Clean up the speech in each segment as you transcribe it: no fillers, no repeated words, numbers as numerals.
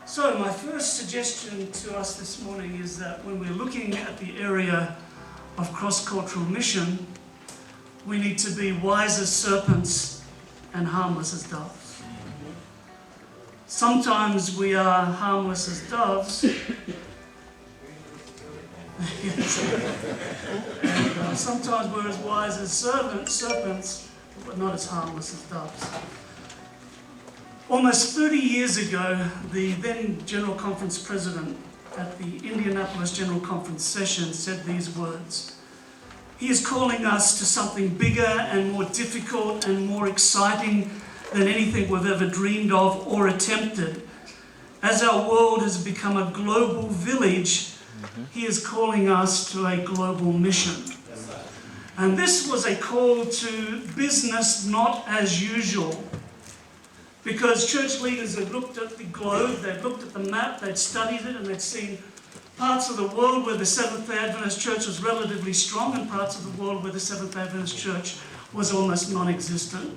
So my first suggestion to us this morning is that when we're looking at the area of cross-cultural mission, we need to be wise as serpents and harmless as doves. Sometimes we are harmless as doves, and sometimes we're as wise as serpents, but not as harmless as doves. Almost 30 years ago, the then General Conference President at the Indianapolis General Conference session said these words: "He is calling us to something bigger and more difficult and more exciting than anything we've ever dreamed of or attempted. As our world has become a global village, He is calling us to a global mission." And this was a call to business not as usual. Because church leaders had looked at the globe, they'd looked at the map, they'd studied it, and they'd seen parts of the world where the Seventh-day Adventist Church was relatively strong and parts of the world where the Seventh-day Adventist Church was almost non-existent.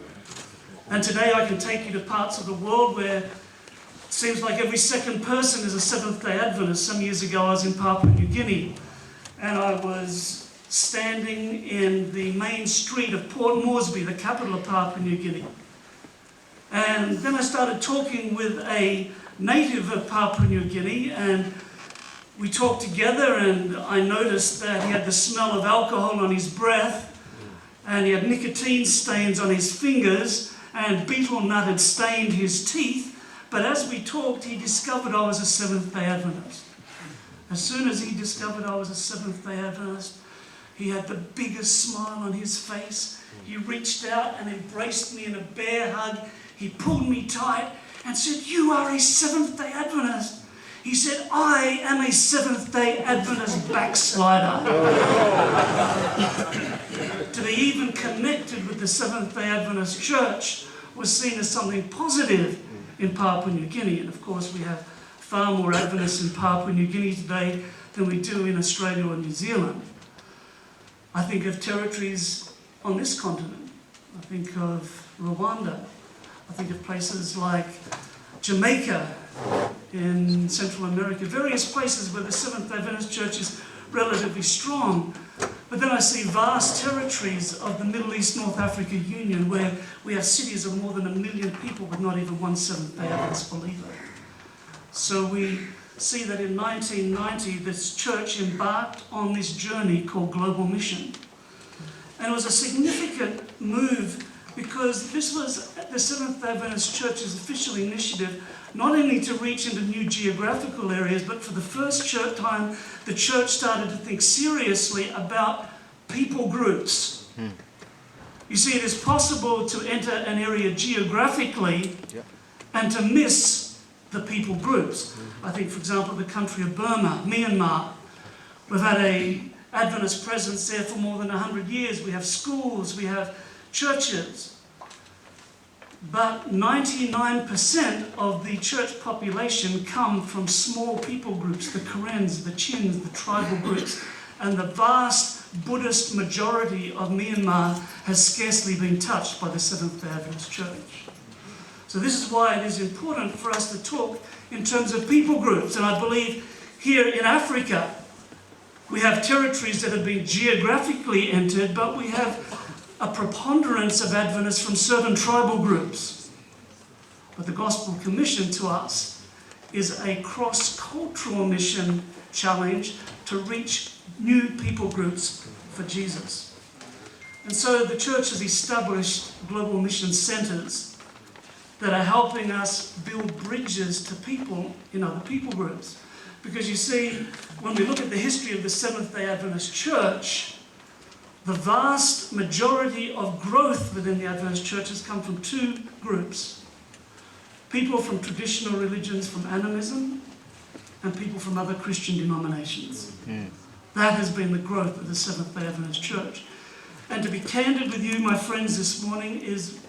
And today I can take you to parts of the world where it seems like every second person is a Seventh-day Adventist. Some years ago I was in Papua New Guinea, and I was standing in the main street of Port Moresby, the capital of Papua New Guinea. And then I started talking with a native of Papua New Guinea, and we talked together, and I noticed that he had the smell of alcohol on his breath, and he had nicotine stains on his fingers, and betel nut had stained his teeth. But as we talked, he discovered I was a Seventh-day Adventist. As soon as he discovered I was a Seventh-day Adventist, he had the biggest smile on his face. He reached out and embraced me in a bear hug. He pulled me tight and said, "You are a Seventh-day Adventist." He said, "I am a Seventh-day Adventist backslider." To be even connected with the Seventh-day Adventist Church was seen as something positive in Papua New Guinea. And of course, we have far more Adventists in Papua New Guinea today than we do in Australia or New Zealand. I think of territories on this continent. I think of Rwanda. I think of places like Jamaica in Central America, various places where the Seventh-day Adventist Church is relatively strong. But then I see vast territories of the Middle East North Africa Union where we have cities of more than 1 million people with not even one Seventh-day Adventist believer. So we see that in 1990, this church embarked on this journey called Global Mission. And it was a significant move because this was the Seventh-day Adventist Church's official initiative, not only to reach into new geographical areas, but for the first time, the church started to think seriously about people groups. You see, it is possible to enter an area geographically and to miss the people groups. I think, for example, the country of Burma, Myanmar. We've had an Adventist presence there for more than 100 years. We have schools, we have churches. But 99% of the church population come from small people groups, the Karens, the Chins, the tribal groups, and the vast Buddhist majority of Myanmar has scarcely been touched by the Seventh-day Adventist Church. So this is why it is important for us to talk in terms of people groups. And I believe here in Africa, we have territories that have been geographically entered, but we have a preponderance of Adventists from certain tribal groups. But the Gospel Commission to us is a cross-cultural mission challenge to reach new people groups for Jesus. And so the church has established global mission centers that are helping us build bridges to people in other people groups. Because you see, when we look at the history of the Seventh-day Adventist Church, the vast majority of growth within the Adventist Church has come from two groups. People from traditional religions, from animism, and people from other Christian denominations. That has been the growth of the Seventh-day Adventist Church. And to be candid with you, my friends, this morning is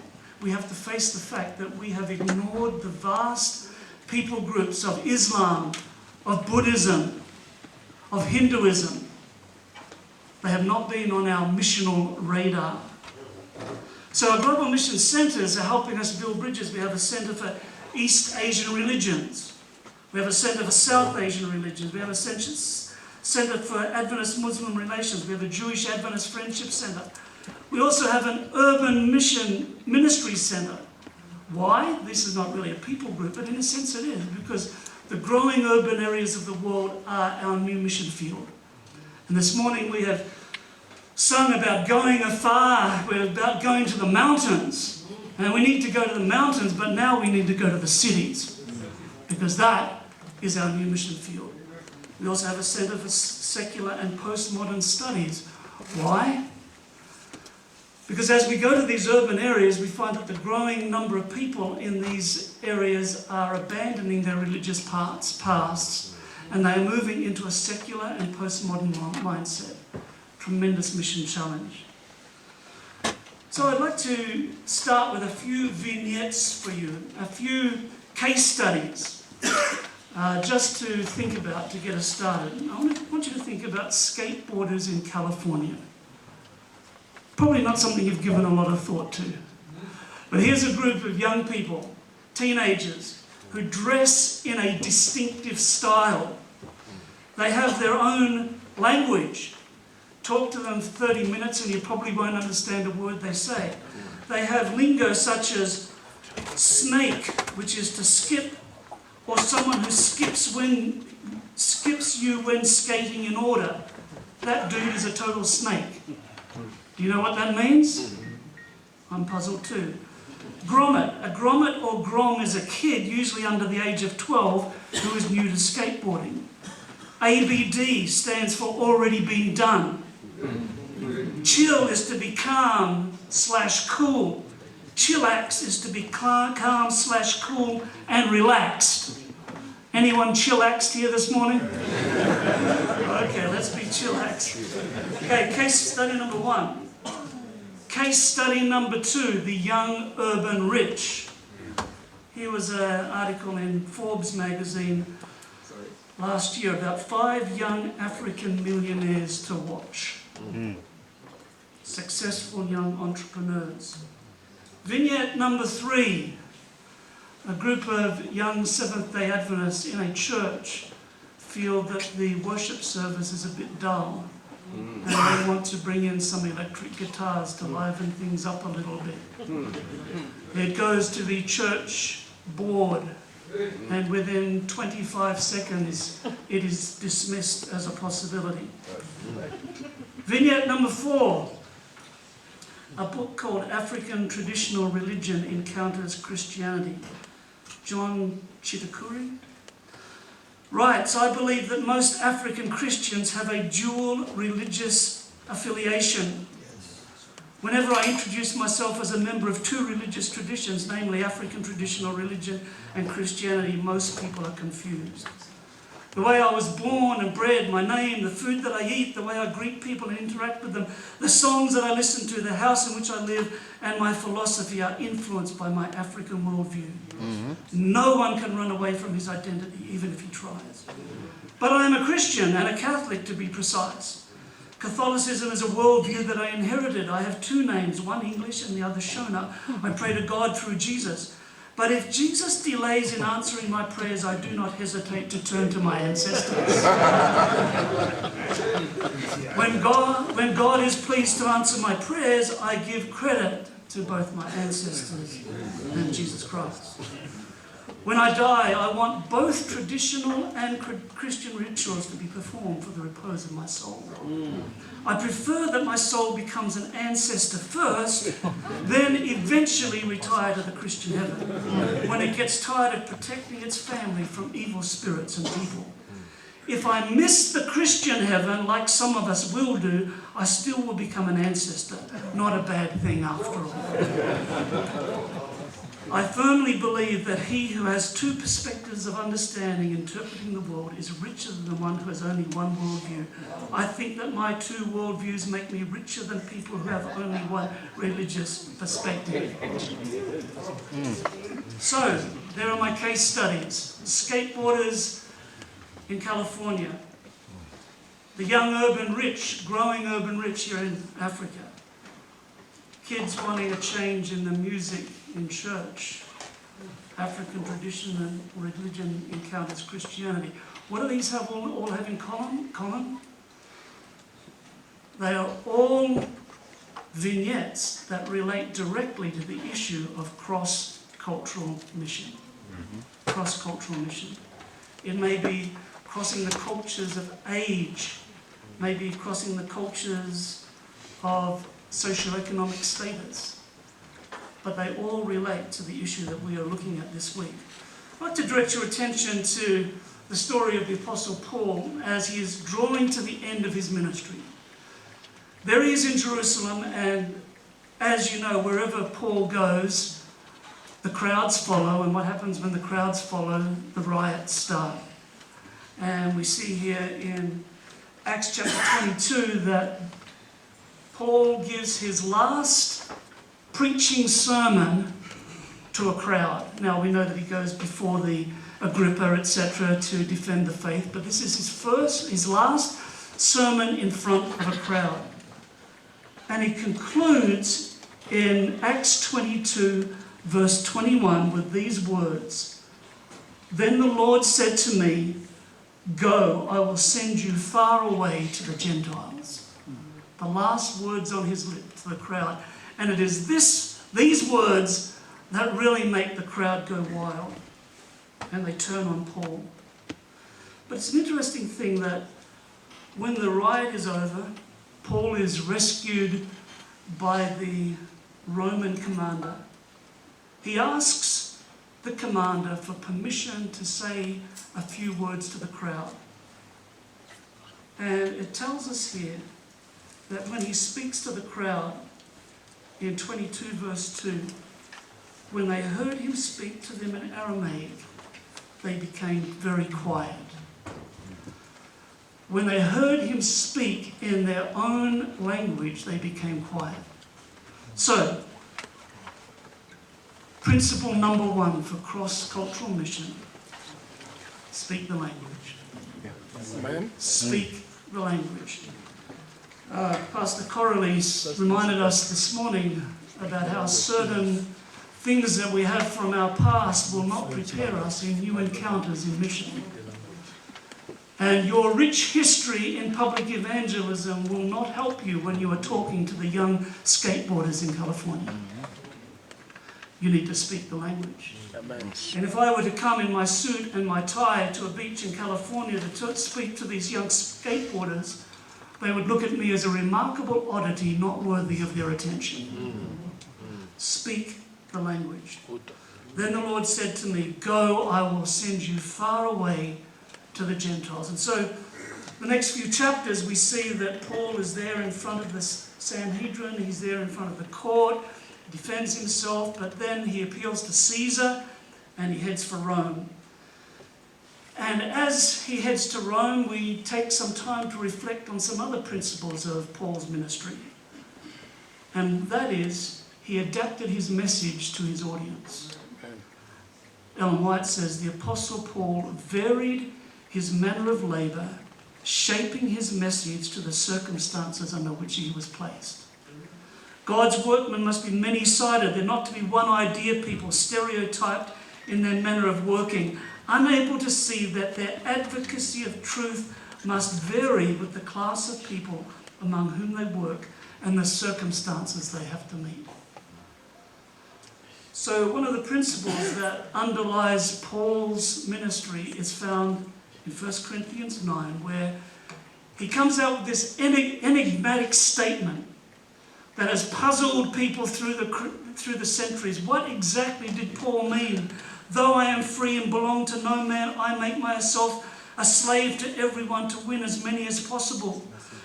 we have to face the fact that we have ignored the vast people groups of Islam, of Buddhism, of Hinduism. They have not been on our missional radar. So our global mission centers are helping us build bridges. We have a center for East Asian religions, We have a Centre for South Asian Religions. We have a Centre for Adventist Muslim Relations. We have a Jewish Adventist Friendship Centre. We also have an Urban Mission Ministry Centre. Why? This is not really a people group, but in a sense it is, because the growing urban areas of the world are our new mission field. And this morning we have sung about going afar. We're about going to the mountains. And we need to go to the mountains, but now we need to go to the cities, because that is our new mission field. We also have a Centre for Secular and Postmodern Studies. Why? Because as we go to these urban areas, we find that the growing number of people in these areas are abandoning their religious pasts, and they are moving into a secular and postmodern mindset. Tremendous mission challenge. So I'd like to start with a few vignettes for you, a few case studies, just to think about to get us started. I want you to think about skateboarders in California. Probably not something you've given a lot of thought to. But here's a group of young people, teenagers, who dress in a distinctive style. They have their own language. Talk to them for 30 minutes and you probably won't understand a word they say. They have lingo such as snake, which is to skip, or someone who skips you when skating in order. That dude is a total snake. Do you know what that means? I'm puzzled too. Grommet. A grommet or grom is a kid, usually under the age of 12, who is new to skateboarding. ABD stands for already been done. Chill is to be calm/cool. Chillax is to be calm/cool and relaxed. Anyone chillaxed here this morning? Okay, let's be chillaxed. Okay, case study number 1. Case study number 2, the young urban rich. Here was an article in Forbes magazine last year about 5 young African millionaires to watch. Successful young entrepreneurs. Vignette number 3. A group of young Seventh-day Adventists in a church feel that the worship service is a bit dull and they want to bring in some electric guitars to liven things up a little bit. It goes to the church board and within 25 seconds it is dismissed as a possibility. Vignette number 4. A book called African Traditional Religion Encounters Christianity. John Chitakuri writes, I believe that most African Christians have a dual religious affiliation. Whenever I introduce myself as a member of 2 religious traditions, namely African traditional religion and Christianity, most people are confused. The way I was born and bred, my name, the food that I eat, the way I greet people and interact with them, the songs that I listen to, the house in which I live, and my philosophy are influenced by my African worldview. No one can run away from his identity, even if he tries. But I am a Christian and a Catholic, to be precise. Catholicism is a worldview that I inherited. I have 2 names, one English and the other Shona. I pray to God through Jesus. But if Jesus delays in answering my prayers, I do not hesitate to turn to my ancestors. When God is pleased to answer my prayers, I give credit to both my ancestors and Jesus Christ. When I die, I want both traditional and Christian rituals to be performed for the repose of my soul. I prefer that my soul becomes an ancestor first, then eventually retire to the Christian heaven, when it gets tired of protecting its family from evil spirits and people. If I miss the Christian heaven, like some of us will do, I still will become an ancestor. Not a bad thing after all. I firmly believe that he who has 2 perspectives of understanding, interpreting the world, is richer than the one who has only one worldview. I think that my 2 worldviews make me richer than people who have only one religious perspective. So, there are my case studies. Skateboarders in California. The young urban rich, growing urban rich here in Africa. Kids wanting a change in the music in church. African tradition and religion encounters Christianity. What do these all have in common? They are all vignettes that relate directly to the issue of cross-cultural mission. Cross-cultural mission. It may be crossing the cultures of age, maybe crossing the cultures of socioeconomic status, but they all relate to the issue that we are looking at this week. I'd like to direct your attention to the story of the Apostle Paul as he is drawing to the end of his ministry. There he is in Jerusalem, and as you know, wherever Paul goes, the crowds follow, and what happens when the crowds follow? The riots start. And we see here in Acts chapter 22 that Paul gives his last preaching sermon to a crowd. Now we know that he goes before the Agrippa, etc., to defend the faith, but this is his last sermon in front of a crowd. And he concludes in Acts 22, verse 21, with these words, "Then the Lord said to me, 'Go, I will send you far away to the Gentiles.'" The last words on his lips to the crowd. And it is these words that really make the crowd go wild. And they turn on Paul. But it's an interesting thing that when the riot is over, Paul is rescued by the Roman commander. He asks the commander for permission to say a few words to the crowd. And it tells us here that when he speaks to the crowd in 22 verse 2, when they heard him speak to them in Aramaic, they became very quiet. When they heard him speak in their own language, they became quiet. So, principle number one for cross-cultural mission: speak the language. Amen. Speak the language. Pastor Corrales reminded us this morning about how certain things that we have from our past will not prepare us in new encounters in mission. And your rich history in public evangelism will not help you when you are talking to the young skateboarders in California. You need to speak the language. Amen. And if I were to come in my suit and my tie to a beach in California to speak to these young skateboarders, they would look at me as a remarkable oddity not worthy of their attention. Speak the language. Then the Lord said to me, "Go, I will send you far away to the Gentiles." And so the next few chapters we see that Paul is there in front of the Sanhedrin, he's there in front of the court, defends himself, but then he appeals to Caesar and he heads for Rome. And as he heads to Rome, we take some time to reflect on some other principles of Paul's ministry. And that is, he adapted his message to his audience. Ellen White says, the Apostle Paul varied his manner of labour, shaping his message to the circumstances under which he was placed. God's workmen must be many-sided. They're not to be one-idea people, stereotyped in their manner of working, unable to see that their advocacy of truth must vary with the class of people among whom they work and the circumstances they have to meet. So one of the principles that underlies Paul's ministry is found in 1 Corinthians 9, where he comes out with this enigmatic statement that has puzzled people through the centuries. What exactly did Paul mean? Though I am free and belong to no man, I make myself a slave to everyone to win as many as possible.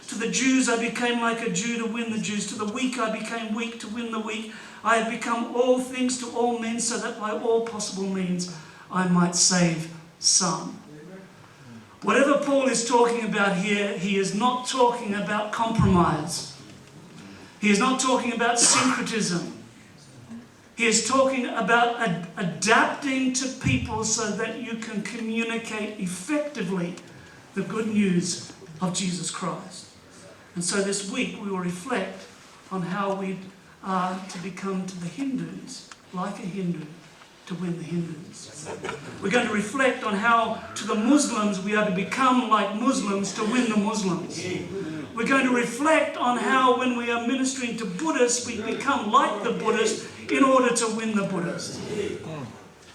To the Jews I became like a Jew to win the Jews. To the weak I became weak to win the weak. I have become all things to all men so that by all possible means I might save some. Whatever Paul is talking about here, he is not talking about compromise. He is not talking about syncretism. He is talking about adapting to people so that you can communicate effectively the good news of Jesus Christ. And so this week we will reflect on how we are to become to the Hindus like a Hindu to win the Hindus. We're going to reflect on how to the Muslims we are to become like Muslims to win the Muslims. We're going to reflect on how when we are ministering to Buddhists, we become like the Buddhists in order to win the Buddhists.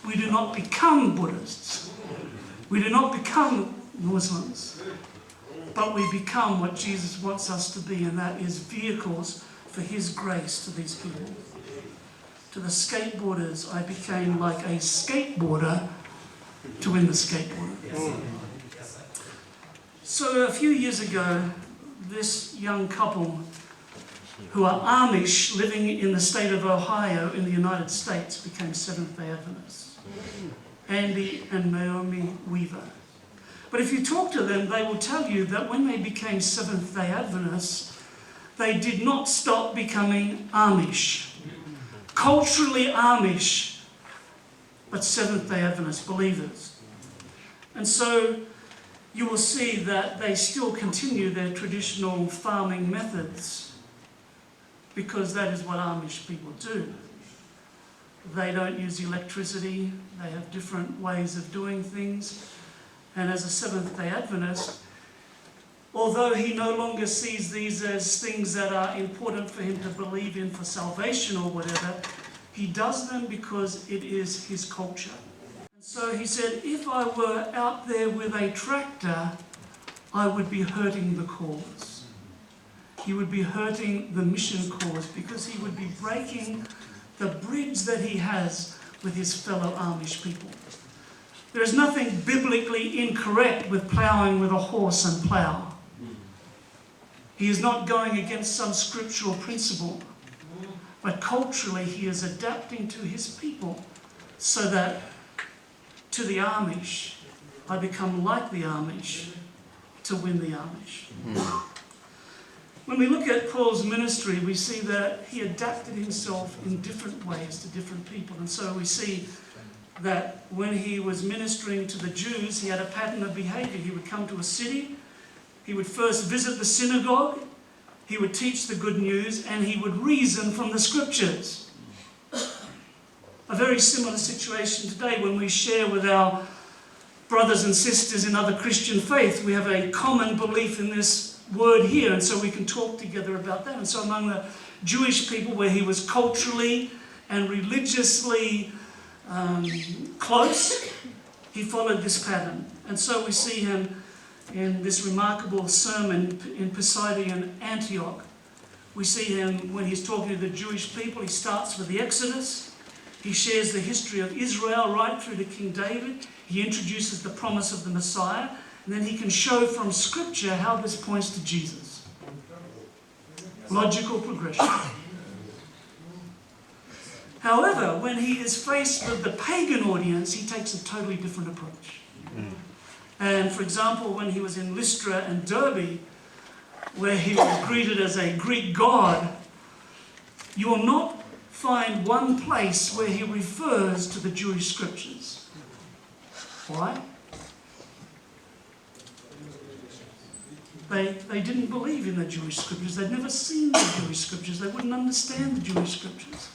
We do not become Buddhists. We do not become Muslims. But we become what Jesus wants us to be, and that is vehicles for His grace to these people. To the skateboarders, I became like a skateboarder to win the skateboarder. So a few years ago, this young couple who are Amish living in the state of Ohio in the United States became Seventh-day Adventists. Andy and Naomi Weaver. But if you talk to them, they will tell you that when they became Seventh-day Adventists, they did not stop becoming Amish. Culturally Amish, but Seventh-day Adventist believers. And so you will see that they still continue their traditional farming methods, because that is what Amish people do. They don't use electricity, they have different ways of doing things. And as a Seventh-day Adventist, although he no longer sees these as things that are important for him to believe in for salvation or whatever, he does them because it is his culture. And so he said, if I were out there with a tractor, I would be hurting the cause. He would be hurting the mission cause, because he would be breaking the bridge that he has with his fellow Amish people. There is nothing biblically incorrect with ploughing with a horse and plough. He is not going against some scriptural principle, but culturally he is adapting to his people so that to the Amish, I become like the Amish to win the Amish. When we look at Paul's ministry, we see that he adapted himself in different ways to different people. And so we see that when he was ministering to the Jews, he had a pattern of behavior. He would come to a city, he would first visit the synagogue, he would teach the good news, and he would reason from the scriptures. A very similar situation today when we share with our brothers and sisters in other Christian faith. We have a common belief in this word here, and so we can talk together about that. And so among the Jewish people, where he was culturally and religiously close, he followed this pattern. And so we see him in this remarkable sermon in Pisidian Antioch. We see him when he's talking to the Jewish people. He starts with the Exodus. He shares the history of Israel right through to King David. He introduces the promise of the Messiah. And then he can show from Scripture how this points to Jesus. Logical progression. However, when he is faced with the pagan audience, he takes a totally different approach. And for example, when he was in Lystra and Derbe, where he was greeted as a Greek god, you will not find one place where he refers to the Jewish scriptures. Why? They didn't believe in the Jewish scriptures. They'd never seen the Jewish scriptures. They wouldn't understand the Jewish scriptures.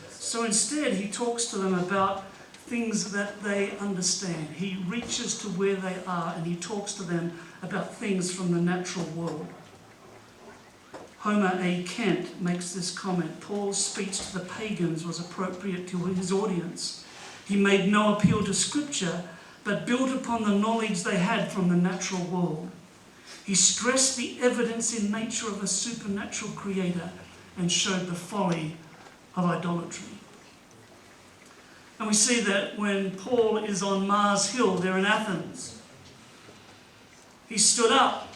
So instead, he talks to them about things that they understand. He reaches to where they are, and he talks to them about things from the natural world. Homer A. Kent makes this comment: Paul's speech to the pagans was appropriate to his audience. He made no appeal to Scripture, but built upon the knowledge they had from the natural world. He stressed the evidence in nature of a supernatural creator and showed the folly of idolatry. And we see that when Paul is on Mars Hill there in Athens, he stood up,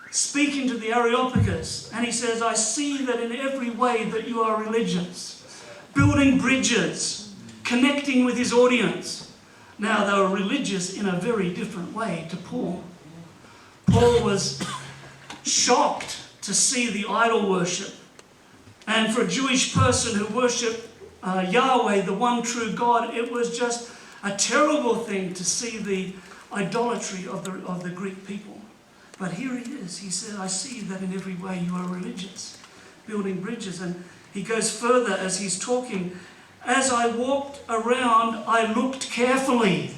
speaking to the Areopagus, and he says, I see that in every way that you are religious, building bridges, connecting with his audience. Now, they were religious in a very different way to Paul. Paul was shocked to see the idol worship. And for a Jewish person who worshipped Yahweh, the one true God, it was just a terrible thing to see the idolatry of the Greek people. But here he is. He said, I see that in every way you are religious, building bridges. And he goes further as he's talking as I walked around, I looked carefully.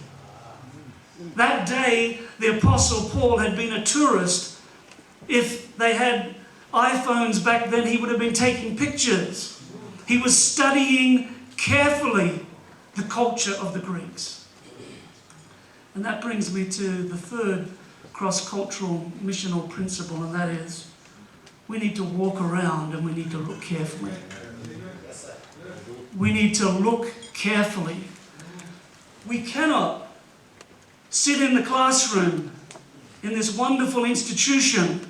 That day, the Apostle Paul had been a tourist. If they had iPhones back then, he would have been taking pictures. He was studying carefully the culture of the Greeks. And that brings me to the third cross-cultural missional principle, and that is we need to walk around and we need to look carefully. We need to look carefully. We cannot sit in the classroom in this wonderful institution,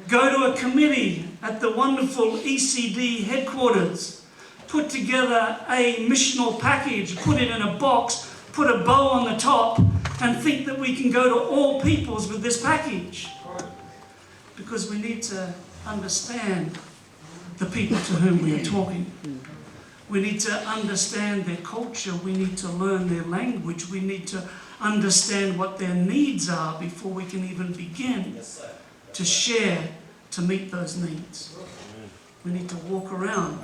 go to a committee at the wonderful ECD headquarters, put together a missional package, put it in a box, put a bow on the top, and think that we can go to all peoples with this package. Because we need to understand the people to whom we are talking. We need to understand their culture. We need to learn their language. We need to understand what their needs are before we can even begin to share to meet those needs. We need to walk around.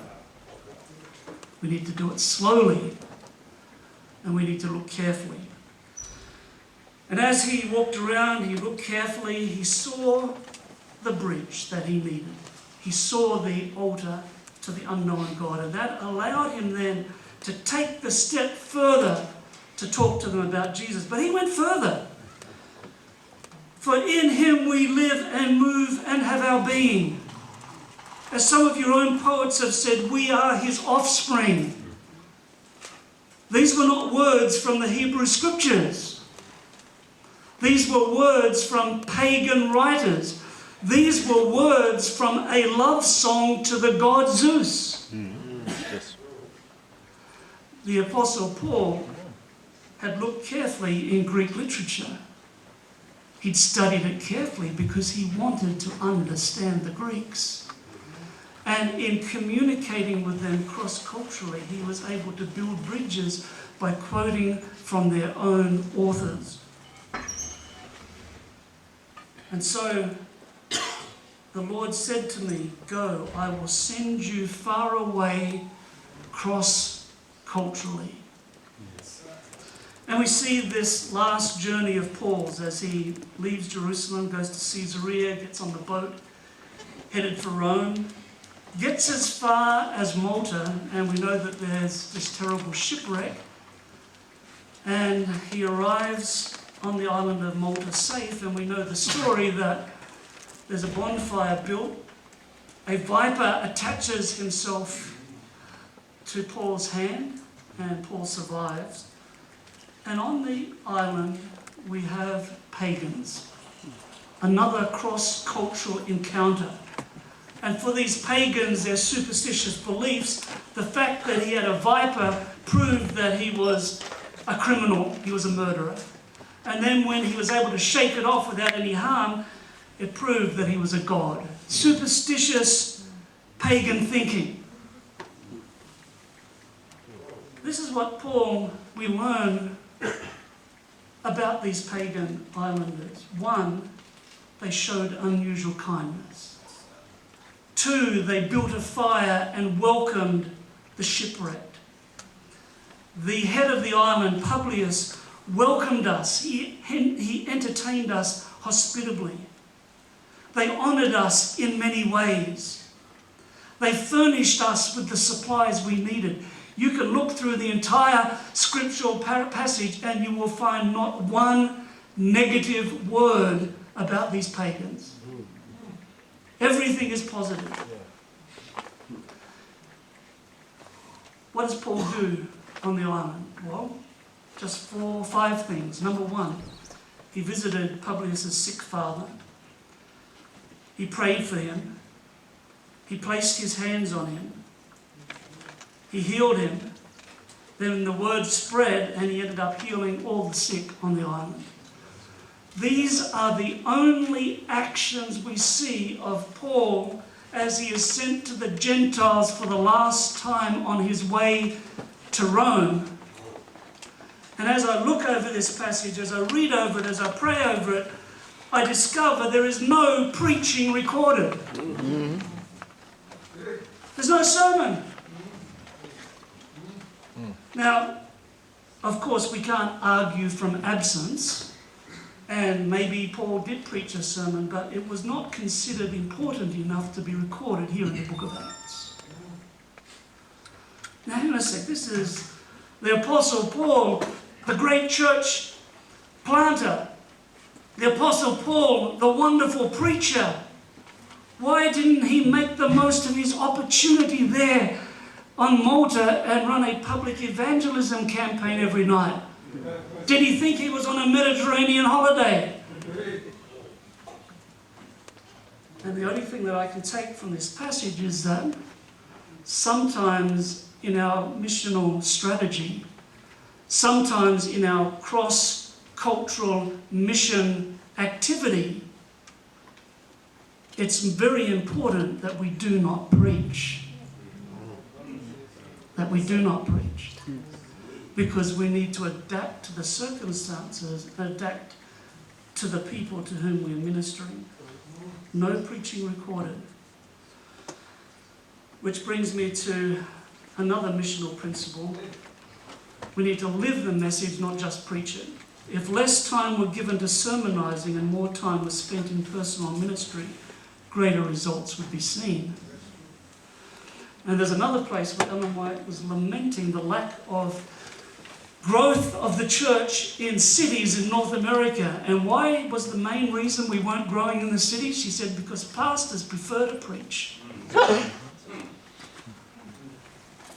We need to do it slowly. And we need to look carefully. And as he walked around, he looked carefully, he saw the bridge that he needed. He saw the altar to the unknown God, and that allowed him then to take the step further to talk to them about Jesus. But he went further. For in him we live and move and have our being. As some of your own poets have said, we are his offspring. These were not words from the Hebrew Scriptures. These were words from pagan writers. These were words from a love song to the god Zeus. Yes. The Apostle Paul had looked carefully in Greek literature. He'd studied it carefully because he wanted to understand the Greeks. And in communicating with them cross-culturally, he was able to build bridges by quoting from their own authors. And so the Lord said to me, go, I will send you far away cross-culturally. And we see this last journey of Paul's as he leaves Jerusalem, goes to Caesarea, gets on the boat, headed for Rome, gets as far as Malta, and we know that there's this terrible shipwreck, and he arrives on the island of Malta safe, and we know the story that there's a bonfire built, a viper attaches himself to Paul's hand, and Paul survives. And on the island we have pagans, another cross-cultural encounter. And for these pagans, their superstitious beliefs, the fact that he had a viper proved that he was a criminal, he was a murderer. And then when he was able to shake it off without any harm, it proved that he was a god. Superstitious pagan thinking. This is what we learn about these pagan islanders. One, they showed unusual kindness. Two, they built a fire and welcomed the shipwrecked. The head of the island, Publius, welcomed us. He entertained us hospitably. They honoured us in many ways. They furnished us with the supplies we needed. You can look through the entire scriptural passage and you will find not one negative word about these pagans. Everything is positive. What does Paul do on the island? Well, just 4 or 5 things. Number one, he visited Publius' sick father. He prayed for him. He placed his hands on him. He healed him. Then the word spread and he ended up healing all the sick on the island. These are the only actions we see of Paul as he is sent to the Gentiles for the last time on his way to Rome. And as I look over this passage, as I read over it, as I pray over it, I discover there is no preaching recorded. There's no sermon. Now, of course, we can't argue from absence, and maybe Paul did preach a sermon, but it was not considered important enough to be recorded here in the book of Acts. Now, hang on a sec, this is the Apostle Paul, the great church planter. The Apostle Paul, the wonderful preacher. Why didn't he make the most of his opportunity there on Malta and run a public evangelism campaign every night? Did he think he was on a Mediterranean holiday? And the only thing that I can take from this passage is that sometimes in our missional strategy, sometimes in our cross-cultural mission activity, it's very important that we do not preach. That we do not preach. Because we need to adapt to the circumstances, adapt to the people to whom we're ministering. No preaching recorded. Which brings me to another missional principle. We need to live the message, not just preach it. If less time were given to sermonizing and more time was spent in personal ministry, greater results would be seen. And there's another place where Ellen White was lamenting the lack of growth of the church in cities in North America. And why was the main reason we weren't growing in the cities? She said, because pastors prefer to preach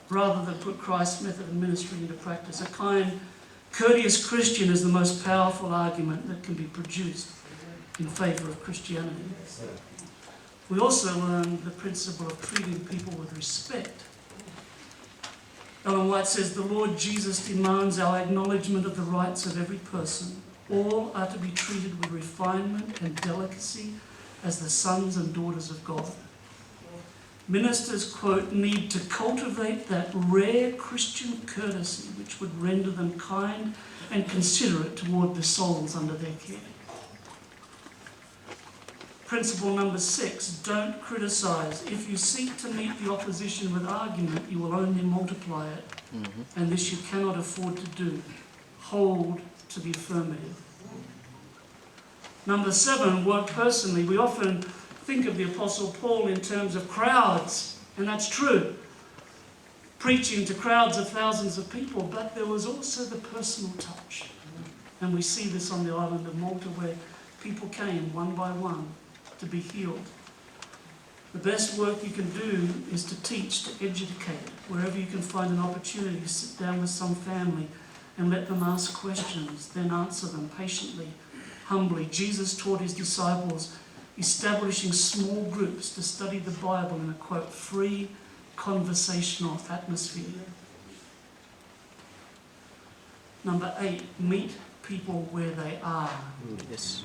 rather than put Christ's method of ministry into practice. A kind, courteous Christian is the most powerful argument that can be produced in favour of Christianity. We also learn the principle of treating people with respect. Ellen White says, the Lord Jesus demands our acknowledgement of the rights of every person. All are to be treated with refinement and delicacy as the sons and daughters of God. Ministers, quote, need to cultivate that rare Christian courtesy which would render them kind and considerate toward the souls under their care. Principle number 6, don't criticise. If you seek to meet the opposition with argument, you will only multiply it. And this you cannot afford to do. Hold to the affirmative. Number 7, work personally. We often think of the Apostle Paul in terms of crowds, and that's true. Preaching to crowds of thousands of people, but there was also the personal touch. And we see this on the island of Malta where people came one by one to be healed. The best work you can do is to teach, to educate. Wherever you can find an opportunity, sit down with some family and let them ask questions, then answer them patiently, humbly. Jesus taught his disciples establishing small groups to study the Bible in a, quote, free conversational atmosphere. Number 8, meet people where they are. Yes.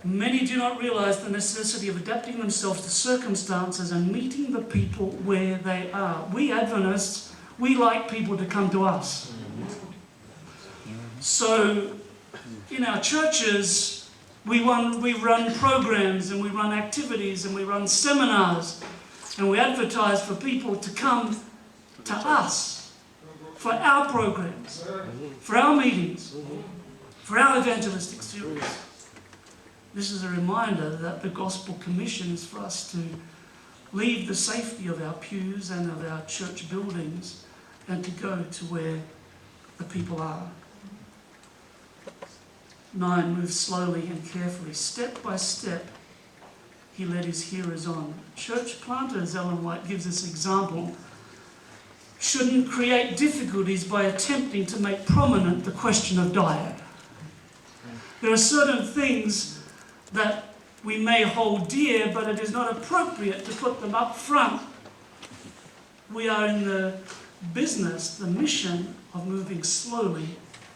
Many do not realise the necessity of adapting themselves to circumstances and meeting the people where they are. We Adventists, we like people to come to us. So in our churches, we run programs and we run activities and we run seminars and we advertise for people to come to us for our programs, for our meetings, for our evangelistic series. This is a reminder that the Gospel Commission is for us to leave the safety of our pews and of our church buildings and to go to where the people are. 9, move slowly and carefully. Step by step, he led his hearers on. Church planters, Ellen White gives this example, shouldn't create difficulties by attempting to make prominent the question of diet. There are certain things that we may hold dear, but it is not appropriate to put them up front. We are in the business, the mission of moving slowly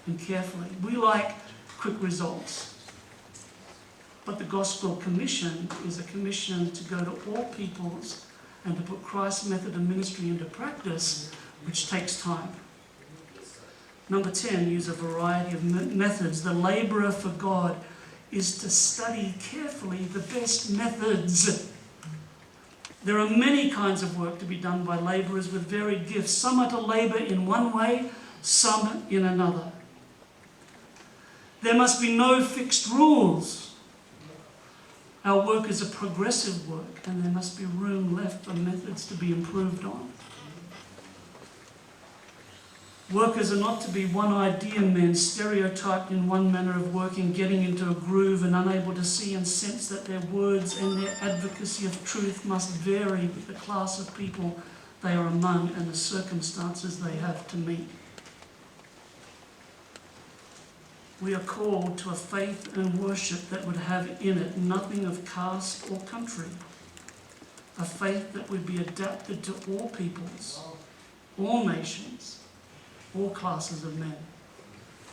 and carefully. We like quick results. But the Gospel Commission is a commission to go to all peoples and to put Christ's method of ministry into practice, which takes time. Number 10, use a variety of methods. The labourer for God is to study carefully the best methods. There are many kinds of work to be done by labourers with varied gifts. Some are to labour in one way, some in another. There must be no fixed rules. Our work is a progressive work, and there must be room left for methods to be improved on. Workers are not to be one-idea men, stereotyped in one manner of working, getting into a groove and unable to see and sense that their words and their advocacy of truth must vary with the class of people they are among and the circumstances they have to meet. We are called to a faith and worship that would have in it nothing of caste or country. A faith that would be adapted to all peoples, all nations, all classes of men.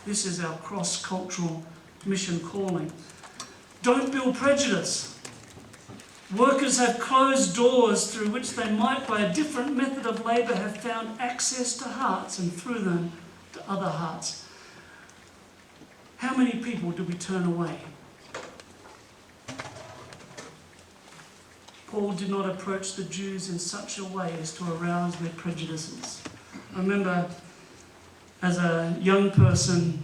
This is our cross-cultural mission calling. Don't build prejudice. Workers have closed doors through which they might, by a different method of labour, have found access to hearts and through them to other hearts. How many people do we turn away? Paul did not approach the Jews in such a way as to arouse their prejudices. I remember as a young person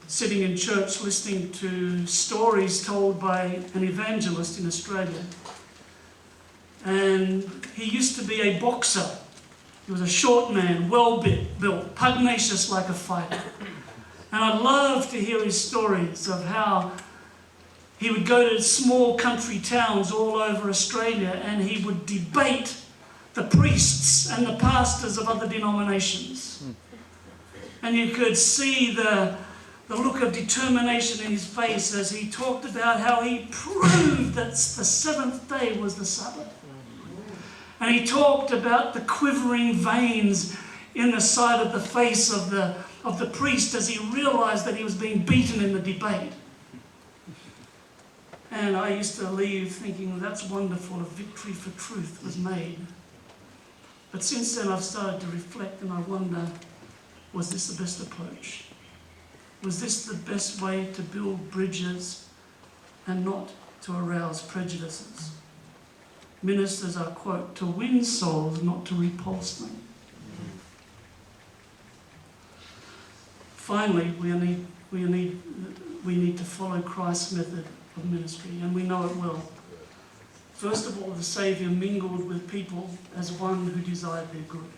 sitting in church listening to stories told by an evangelist in Australia. And he used to be a boxer. He was a short man, well-built, pugnacious like a fighter. And I love to hear his stories of how he would go to small country towns all over Australia and he would debate the priests and the pastors of other denominations. And you could see the look of determination in his face as he talked about how he proved that the seventh day was the Sabbath. And he talked about the quivering veins in the side of the face of the priest as he realized that he was being beaten in the debate. And I used to leave thinking, that's wonderful, a victory for truth was made. But since then I've started to reflect and I wonder, was this the best approach? Was this the best way to build bridges and not to arouse prejudices? Ministers are, quote, to win souls, not to repulse them. Finally, we need to follow Christ's method of ministry, and we know it well. First of all, the Saviour mingled with people as one who desired their good.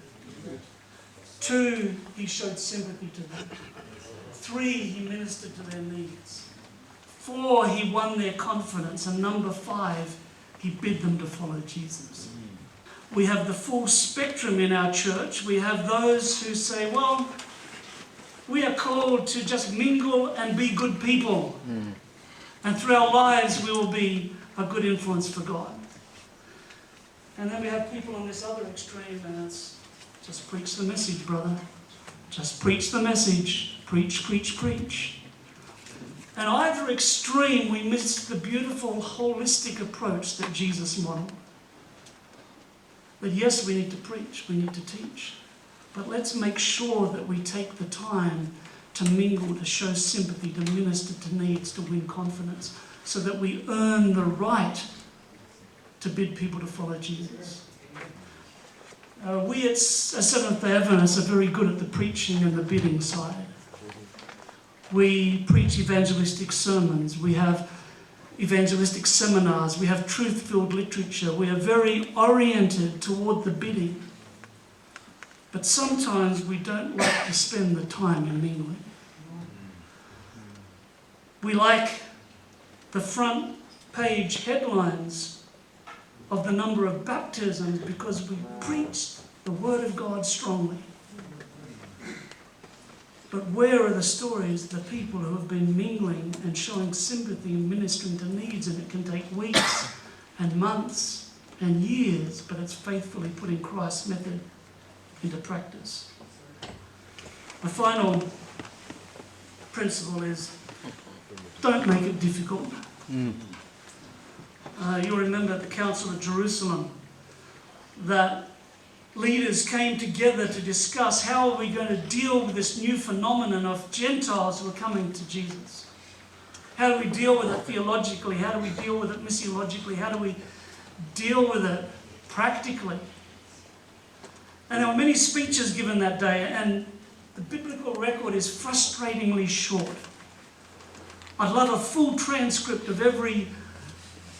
2, he showed sympathy to them. 3, he ministered to their needs. 4, he won their confidence. And number 5, he bid them to follow Jesus. We have the full spectrum in our church. We have those who say, well, we are called to just mingle and be good people. And through our lives, we will be a good influence for God. And then we have people on this other extreme, and it's just preach the message, brother. Just preach the message. Preach, preach, preach. And either extreme, we miss the beautiful, holistic approach that Jesus modeled. That yes, we need to preach, we need to teach. But let's make sure that we take the time to mingle, to show sympathy, to minister to needs, to win confidence, so that we earn the right to bid people to follow Jesus. We at Seventh-day Adventists are very good at the preaching and the bidding side. We preach evangelistic sermons, we have evangelistic seminars, we have truth-filled literature, we are very oriented toward the bidding. But sometimes we don't like to spend the time in mingling. We like the front page headlines of the number of baptisms because we preached the Word of God strongly. But where are the stories of the people who have been mingling and showing sympathy and ministering to needs? And it can take weeks and months and years, but it's faithfully putting Christ's method into practice. The final principle is, don't make it difficult. You'll remember at the Council of Jerusalem that leaders came together to discuss how are we going to deal with this new phenomenon of Gentiles who are coming to Jesus. How do we deal with it theologically? How do we deal with it missiologically? How do we deal with it practically. And there were many speeches given that day, and the biblical record is frustratingly short. I'd love a full transcript of every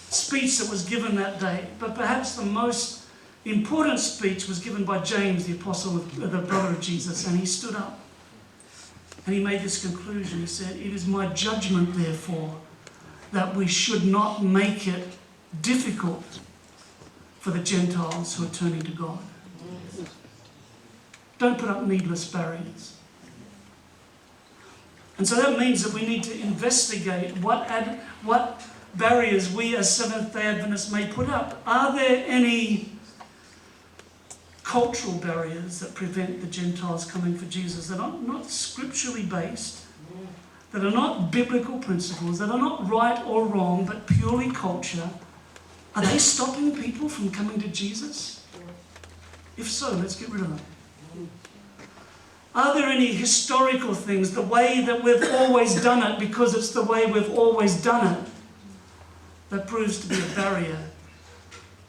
speech that was given that day, but perhaps the most important speech was given by James, the apostle, the brother of Jesus, and he stood up and he made this conclusion. He said, "It is my judgment, therefore, that we should not make it difficult for the Gentiles who are turning to God." Don't put up needless barriers. And so that means that we need to investigate what barriers we as Seventh-day Adventists may put up. Are there any cultural barriers that prevent the Gentiles coming for Jesus, that are not scripturally based, that are not biblical principles, that are not right or wrong, but purely culture? Are they stopping people from coming to Jesus? If so, let's get rid of them. Are there any historical things, the way that we've always done it because it's the way we've always done it, that proves to be a barrier,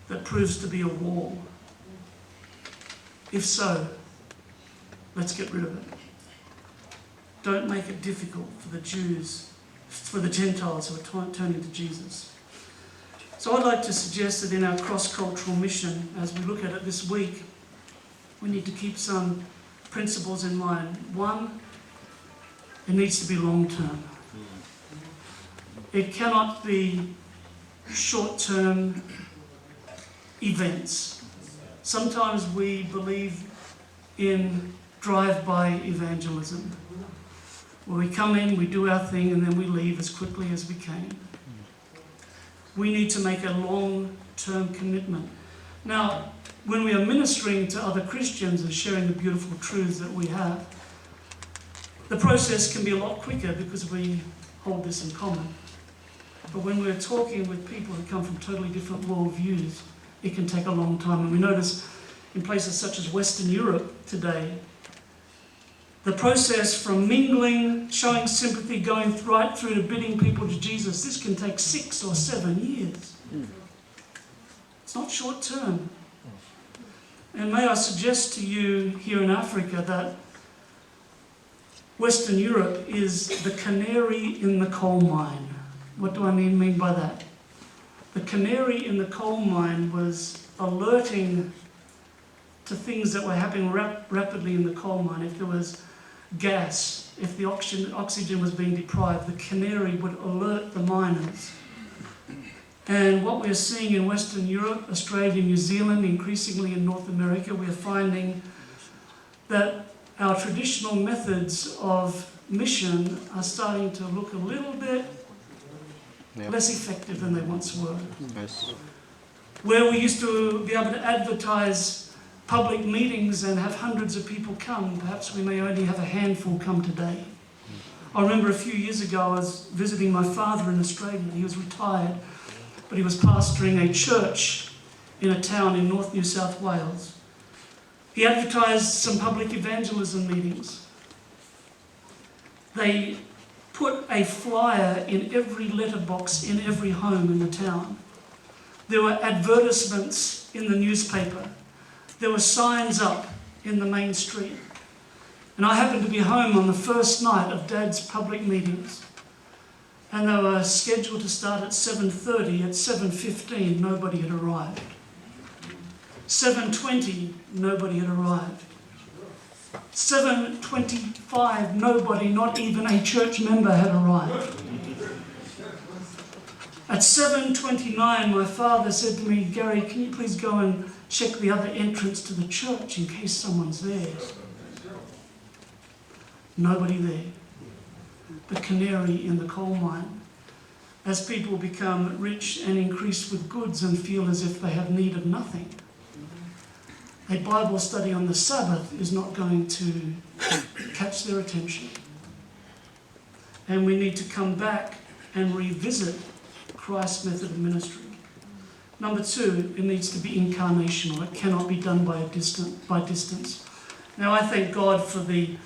that proves to be a wall? If so, let's get rid of it. Don't make it difficult for the Jews, for the Gentiles who are turning to Jesus. So I'd like to suggest that in our cross-cultural mission, as we look at it this week, we need to keep some principles in mind. One, it needs to be long-term. It cannot be short-term events. Sometimes we believe in drive-by evangelism, where we come in, we do our thing, and then we leave as quickly as we came. We need to make a long-term commitment. Now, when we are ministering to other Christians and sharing the beautiful truths that we have, the process can be a lot quicker because we hold this in common. But when we're talking with people who come from totally different worldviews, it can take a long time. And we notice in places such as Western Europe today, the process from mingling, showing sympathy, going right through to bidding people to Jesus, this can take 6 or 7 years. It's not short term. And may I suggest to you here in Africa that Western Europe is the canary in the coal mine. What do I mean by that? The canary in the coal mine was alerting to things that were happening rapidly in the coal mine. If there was gas, if the oxygen was being deprived, the canary would alert the miners. And what we're seeing in Western Europe, Australia, New Zealand, increasingly in North America, we're finding that our traditional methods of mission are starting to look a little bit less effective than they once were. Yes. Where we used to be able to advertise public meetings and have hundreds of people come, perhaps we may only have a handful come today. I remember a few years ago I was visiting my father in Australia. He was retired, but he was pastoring a church in a town in North New South Wales. He advertised some public evangelism meetings. They put a flyer in every letterbox in every home in the town. There were advertisements in the newspaper. There were signs up in the main street. And I happened to be home on the first night of Dad's public meetings. And they were scheduled to start at 7:30. At 7:15, nobody had arrived. 7:20, nobody had arrived. 7:25, nobody, not even a church member, had arrived. At 7:29, my father said to me, "Gary, can you please go and check the other entrance to the church in case someone's there?" Nobody there. The canary in the coal mine. As people become rich and increased with goods and feel as if they have need of nothing, a Bible study on the Sabbath is not going to catch their attention. And we need to come back and revisit Christ's method of ministry. Number two, it needs to be incarnational. It cannot be done by distance. Now, I thank God for the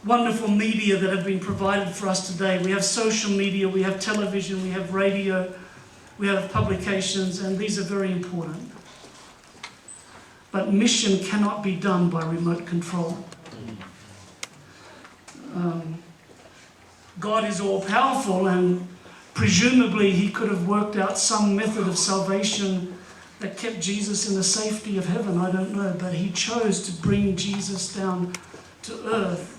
wonderful media that have been provided for us today. We have social media, we have television, we have radio, we have publications, and these are very important. But mission cannot be done by remote control. God is all-powerful, and presumably he could have worked out some method of salvation that kept Jesus in the safety of heaven. I don't know, but he chose to bring Jesus down to earth,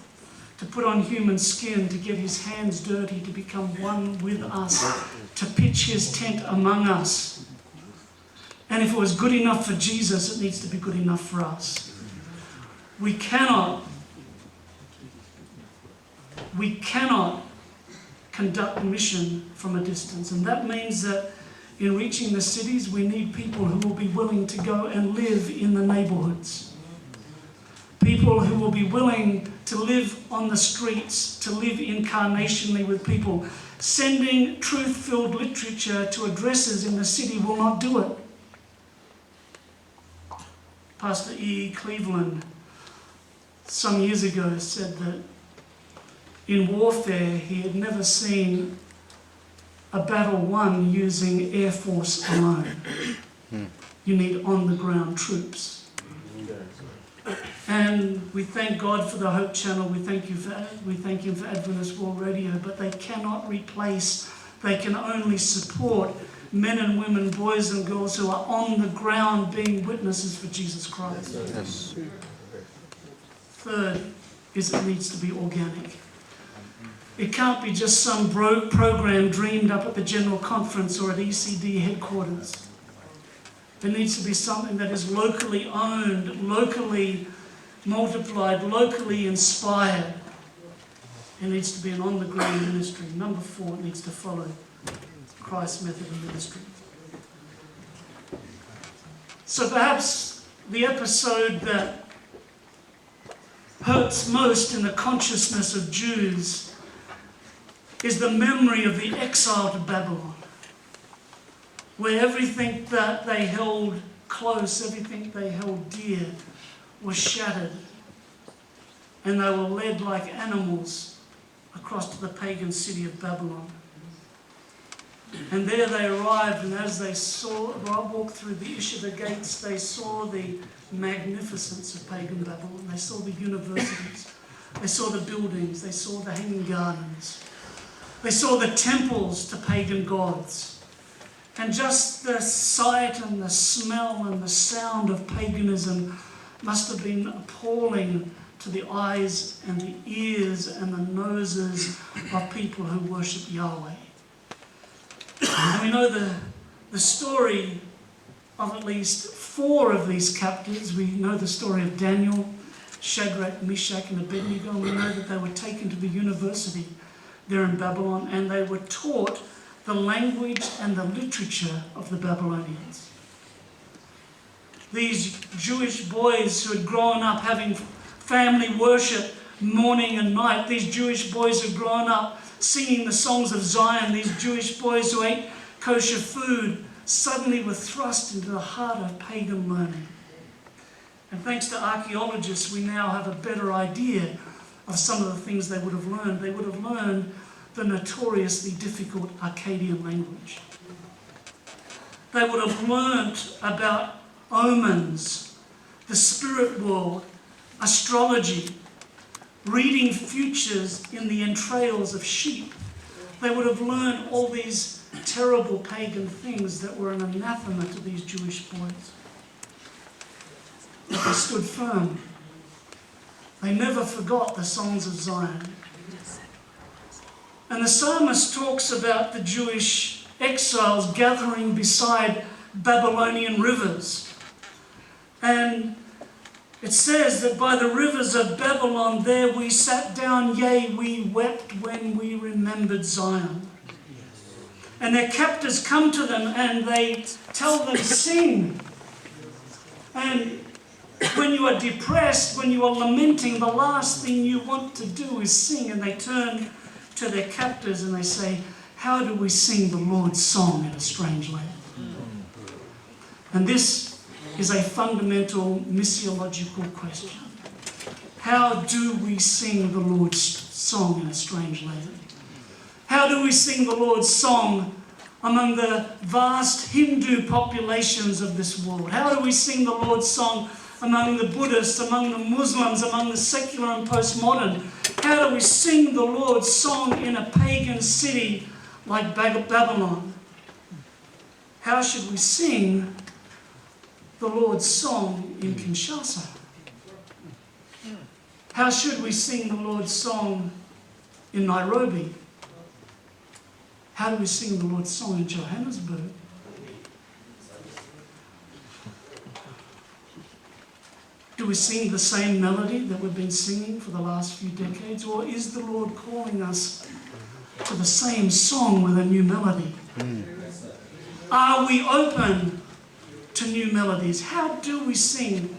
to put on human skin, to get his hands dirty, to become one with us, to pitch his tent among us. And if it was good enough for Jesus, it needs to be good enough for us. We cannot conduct mission from a distance. And that means that in reaching the cities, we need people who will be willing to go and live in the neighborhoods. People who will be willing to live on the streets, to live incarnationally with people. Sending truth-filled literature to addresses in the city will not do it. Pastor E. Cleveland, some years ago, said that in warfare he had never seen a battle won using Air Force alone. You need on-the-ground troops. And we thank God for the Hope Channel. We thank Him for Adventist World Radio, but they cannot replace. They can only support men and women, boys and girls who are on the ground being witnesses for Jesus Christ. Yes. Third is it needs to be organic. It can't be just some program dreamed up at the General Conference or at ECD headquarters. There needs to be something that is locally owned, locally multiplied, locally inspired. It needs to be an on-the-ground ministry. Number 4, it needs to follow Christ's method of ministry. So perhaps the episode that hurts most in the consciousness of Jews is the memory of the exile to Babylon, where everything that they held close, everything they held dear, was shattered, and they were led like animals across to the pagan city of Babylon. And there they arrived, and as they walked through the Ishida gates, they saw the magnificence of pagan Babylon. They saw the universities, they saw the buildings, they saw the hanging gardens, they saw the temples to pagan gods. And just the sight and the smell and the sound of paganism must have been appalling to the eyes and the ears and the noses of people who worship Yahweh. And we know the story of at least 4 of these captives. We know the story of Daniel, Shadrach, Meshach, and Abednego. And we know that they were taken to the university there in Babylon, and they were taught the language and the literature of the Babylonians. These Jewish boys who had grown up having family worship morning and night, these Jewish boys who had grown up singing the songs of Zion, these Jewish boys who ate kosher food, suddenly were thrust into the heart of pagan learning. And thanks to archaeologists, we now have a better idea of some of the things they would have learned. They would have learned the notoriously difficult Akkadian language. They would have learnt about omens, the spirit world, astrology, reading futures in the entrails of sheep. They would have learned all these terrible pagan things that were an anathema to these Jewish boys. But they stood firm. They never forgot the songs of Zion. And the psalmist talks about the Jewish exiles gathering beside Babylonian rivers. And it says that by the rivers of Babylon there we sat down, yea, we wept when we remembered Zion. And their captors come to them and they tell them, sing. And when you are depressed, when you are lamenting, the last thing you want to do is sing. And they turn to their captors and they say, how do we sing the Lord's song in a strange land? And this is a fundamental missiological question. How do we sing the Lord's song in a strange land? How do we sing the Lord's song among the vast Hindu populations of this world? How do we sing the Lord's song among the Buddhists, among the Muslims, among the secular and postmodern? How do we sing the Lord's song in a pagan city like Babylon? How should we sing the Lord's song in Kinshasa? How should we sing the Lord's song in Nairobi? How do we sing the Lord's song in Johannesburg? Do we sing the same melody that we've been singing for the last few decades? Or is the Lord calling us to the same song with a new melody? Are we open to new melodies? How do we sing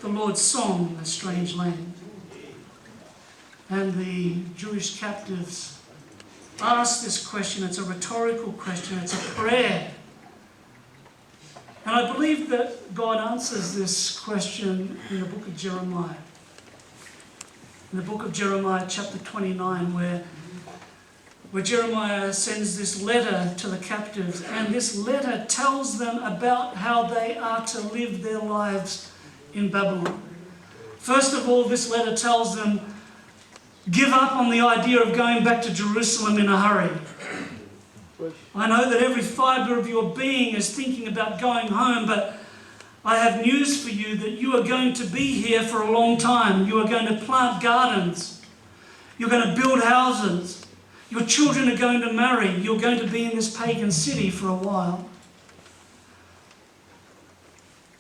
the Lord's song in a strange land? And the Jewish captives asked this question. It's a rhetorical question. It's a prayer. And I believe that God answers this question in the book of Jeremiah. In the book of Jeremiah, chapter 29, where Jeremiah sends this letter to the captives, and this letter tells them about how they are to live their lives in Babylon. First of all, this letter tells them, give up on the idea of going back to Jerusalem in a hurry. I know that every fibre of your being is thinking about going home, but I have news for you that you are going to be here for a long time. You are going to plant gardens. You're going to build houses. Your children are going to marry. You're going to be in this pagan city for a while.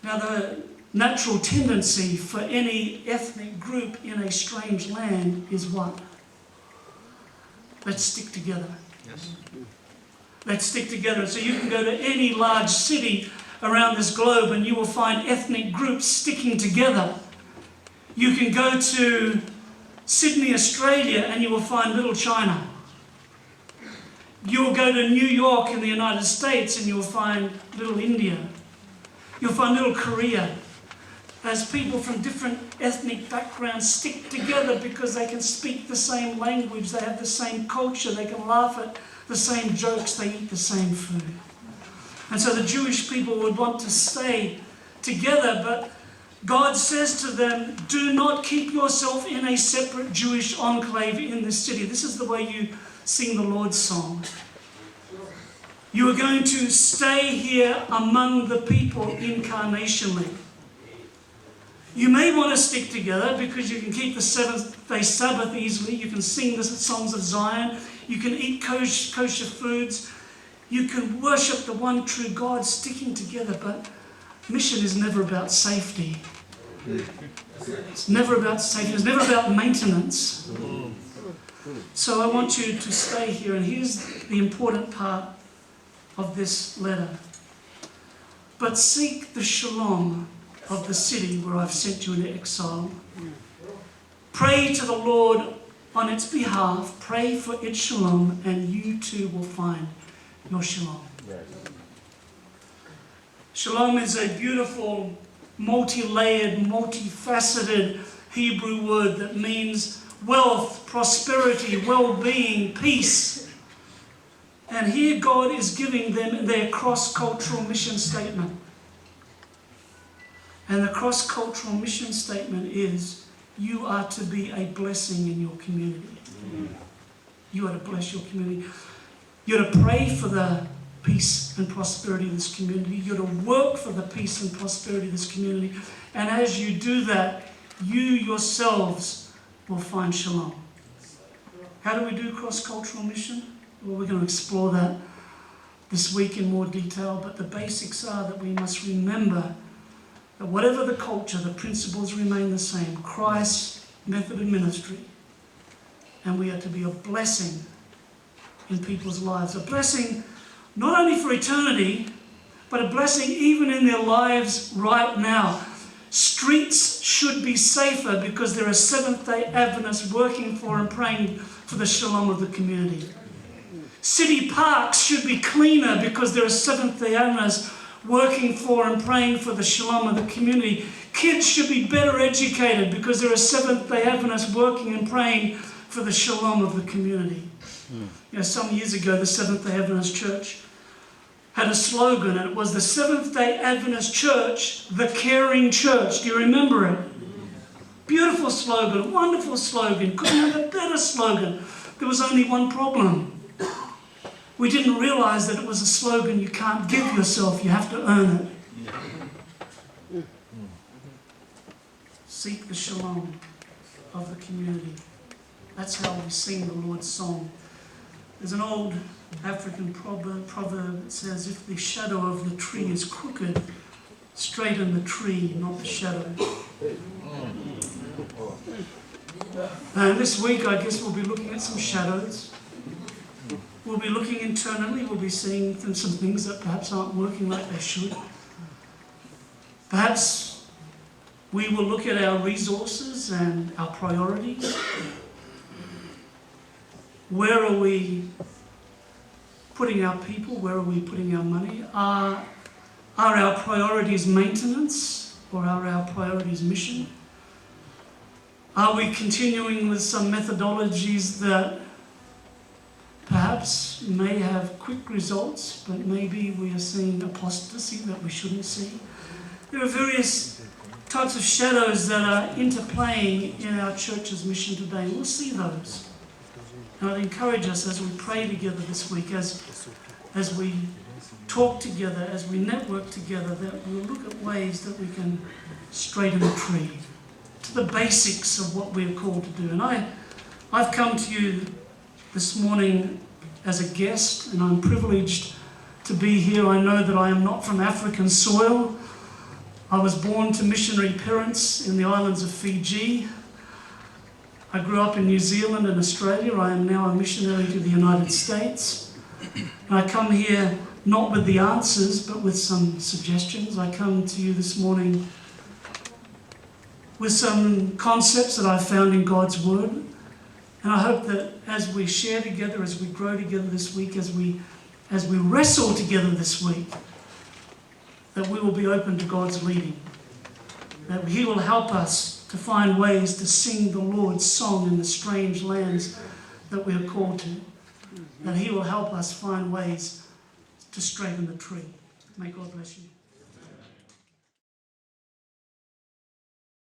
Now, the natural tendency for any ethnic group in a strange land is what? Let's stick together. Yes. Let's stick together. So you can go to any large city around this globe and you will find ethnic groups sticking together. You can go to Sydney, Australia, and you will find Little China. You'll go to New York in the United States and you'll find Little India. You'll find Little Korea. As people from different ethnic backgrounds stick together because they can speak the same language, they have the same culture, they can laugh at the same jokes, they eat the same food. And so the Jewish people would want to stay together, but God says to them, do not keep yourself in a separate Jewish enclave in this city. This is the way you sing the Lord's song. You are going to stay here among the people incarnationally. You may want to stick together because you can keep the seventh-day Sabbath easily. You can sing the songs of Zion. You can eat kosher foods. You can worship the one true God sticking together. But mission is never about safety. It's never about safety. It's never about maintenance. So I want you to stay here. And here's the important part of this letter. But seek the shalom of the city where I've sent you into exile. Pray to the Lord on its behalf. Pray for its shalom, and you too will find your shalom. Shalom is a beautiful, multi-layered, multifaceted Hebrew word that means wealth, prosperity, well-being, peace. And here God is giving them their cross-cultural mission statement. And the cross-cultural mission statement is, you are to be a blessing in your community. You are to bless your community. You're to pray for the peace and prosperity of this community. You're to work for the peace and prosperity of this community. And as you do that, you yourselves will find shalom. How do we do cross-cultural mission? Well, we're going to explore that this week in more detail, but the basics are that we must remember that whatever the culture, the principles remain the same. Christ's method of ministry. And we are to be a blessing in people's lives. A blessing not only for eternity, but a blessing even in their lives right now. Streets should be safer because there are Seventh-day Adventists working for and praying for the shalom of the community. City parks should be cleaner because there are Seventh-day Adventists working for and praying for the shalom of the community. Kids should be better educated because there are Seventh-day Adventists working and praying for the shalom of the community. You know, some years ago, the Seventh-day Adventist Church had a slogan, and it was the Seventh-day Adventist Church, the Caring Church. Do you remember it? Beautiful slogan, wonderful slogan. Couldn't have a better slogan. There was only one problem. We didn't realize that it was a slogan you can't give yourself, you have to earn it. Seek the shalom of the community. That's how we sing the Lord's song. There's an old African proverb that says, if the shadow of the tree is crooked, straighten the tree, not the shadow. And this week, I guess we'll be looking at some shadows. We'll be looking internally. We'll be seeing some things that perhaps aren't working like they should. Perhaps we will look at our resources and our priorities. Where are we putting our people? Where are we putting our money? Are our priorities maintenance, or are our priorities mission? Are we continuing with some methodologies that perhaps may have quick results, but maybe we are seeing apostasy that we shouldn't see? There are various types of shadows that are interplaying in our church's mission today, and we'll see those. And I'd encourage us as we pray together this week, as we talk together, as we network together, that we'll look at ways that we can straighten the tree to the basics of what we're called to do. And I've come to you this morning as a guest, and I'm privileged to be here. I know that I am not from African soil. I was born to missionary parents in the islands of Fiji. I grew up in New Zealand and Australia. I am now a missionary to the United States. And I come here not with the answers, but with some suggestions. I come to you this morning with some concepts that I've found in God's Word. And I hope that as we share together, as we grow together this week, as we wrestle together this week, that we will be open to God's leading. That He will help us to find ways to sing the Lord's song in the strange lands that we are called to. That He will help us find ways to straighten the tree. May God bless you.